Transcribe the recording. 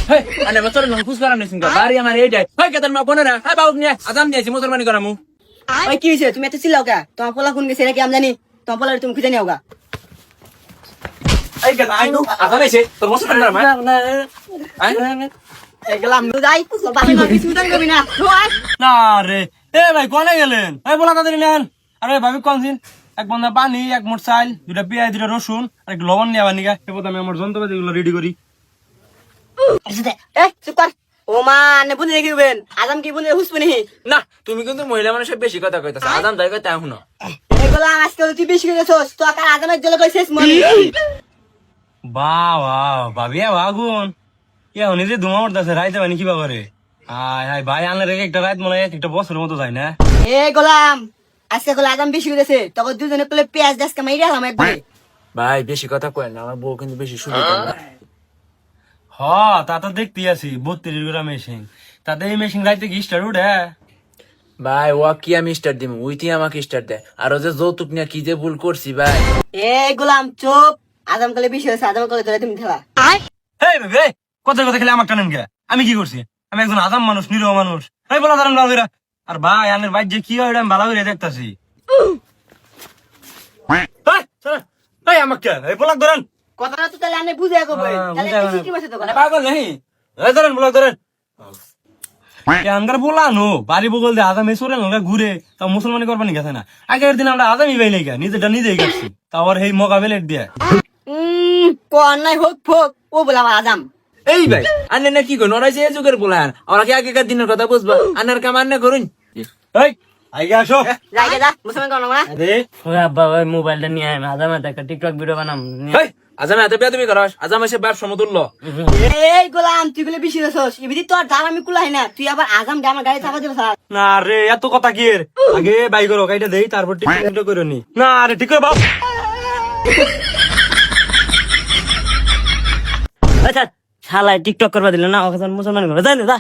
হেই আনে বছর না খুশ করাম নিছিন বাড়ি আমার এইটাই হেই কেতন মা কোন না হেই বাবু নিয়ে আজাম দিয়েছি মুসলমানি করামু ওই কি হইছে তুমি এত চিল্লাও কা তোমার পোলা কোন গেছে নাকি আমি জানি তোমার পোলা তুমি খুঁজে নিও গা এই কেতন আইনু আজাম এসে তোর মুসলমান করাম গেলাম যাই বাকি না কিছু দান করবি না না রে এ ভাই কোনে গেলেন এই বলা তাড়াতাড়ি নেন আরে ভাবি কোনদিন এক বন্ধা পানি এক মোট চাল দুটা পেঁয়াজ দুটা রসুন আর এক লবণ নিয়ে আবার নিগা এবার আমি আমার যন্ত্রপাতি গুলো রেডি করি চুপ কর ও মা নে বুঝে দেখিবেন আজাম কি বুঝে হুসবনি না তুমি কিন্তু মহিলা মানুষের বেশি কথা কইতাছ আজাম দাই কইতা শুনো এগুলা আজকে তুই বেশি করে গেছস তো আকার আজামের জলে কইছিস মনি বাহ বাহ ভাবি আগুন ইয়া নিজে ধুমা উঠতেছে রাইতে মানে কি বাবা রে হাই হাই ভাই আনলে রেখে একটা রাত মনে হয় একটা বছরের মতো যায় না এ গোলাম আজকে গোলা আজাম বেশি করেছে তখন দুজনে পেলে পেঁয়াজ দাসকে মাইরা হলাম একবারে ভাই বেশি কথা কয় না আমার বউ কিন্তু বেশি শুনে হ তা তো দেখতে আছি 32 গ্রাম মেশিন তাতে এই মেশিন রাইতে কি স্টার উঠে ভাই ও কি আমি স্টার্ট দিমু উইতি আমাকে স্টার্ট দে আর ও যে যৌতুক নিয়ে কি যে ভুল করছি ভাই এ গোলাম চুপ আজাম কলে বেশি হয়েছে আজাম কলে ধরে তুমি খেলা এই ভাবি এই কথা কথা খেলে আমার টানেন কে আমি কি করছি আমি একজন আজাম মানুষ নিরহ মানুষ এই বলা দাঁড়ান বাবুরা আর ভাই আনের ভাই যে কি হয় এটা আমি ভালো করে দেখতাছি এই আমাকে এই বলাক ধরেন কথাটা তো তাহলে আমি বুঝে কবে তাহলে বুঝে কি মাসে তো মানে পাগল নাই এই ধরেন বলাক ধরেন আন্দার বলানো বাড়ি বগল দিয়ে আজাম এসরে না ঘুরে তা মুসলমানি করবানি গেছে না আগের দিন আমরা আজামই পাইলে গা নিজেটা নিজেই গেছি তারপর এই মোকাবেলের দিয়ে কোন নাই হোক ফোক ও বলে আমার আজাম এই ভাই আন্নে না কি কই নরাই যে যুগের বলান ওরা কি আগেকার দিনের কথা বুঝবা আন্নার কাম আন্নে করুন এই আইগে আসো যাই যা মুসলমান কোন না আরে ওই আব্বা ওই মোবাইলটা নিয়ে আয় আজামে একটা টিকটক ভিডিও বানাম এই আজামে এত বেয়াদবি করাস আজাম এসে বাপ সমতুল্য এই গোলাম তুই বলে বেশি হয়েছস এবিদি তোর দাম আমি কুলাই না তুই আবার আজাম আমার গাড়ি চাপা দিবস না রে এত কথা কি এর আগে বাই করো কাইটা দেই তারপর টিকটক করে নি না রে ঠিক করে বাপ আচ্ছা শালায় টিকটক করবা দিল না ওকে মুসলমান করবে জানি যা